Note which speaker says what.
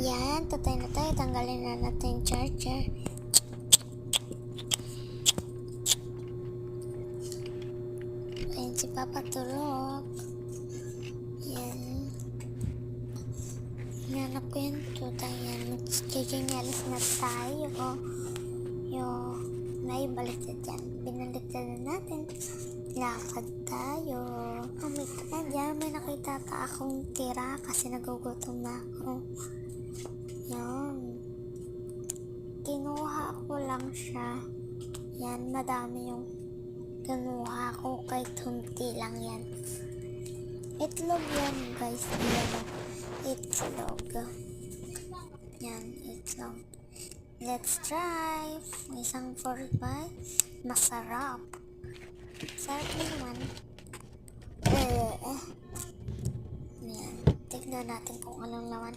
Speaker 1: Yan, tatay na tayo. Tanggalin na natin yung charger. Ayan si Papa tulog. Yan. Hinanap ko yung tutay. Yan, magchichinelas na tayo. Yung naibaliktad yan. Binaliktad na natin. Lakad tayo. Oh my God, yan. May nakita pa akong tira kasi nagugutom na ako. Yan. Kinuha ko lang siya. Yan, madami yung kinuha ko kahit hunti lang yan. Itlog yan guys. Yan. Itlog. Yan, itlog. Let's try. Isang 4 bite. Masarap. Sarap naman. Yan. Tignan natin kung anong laman.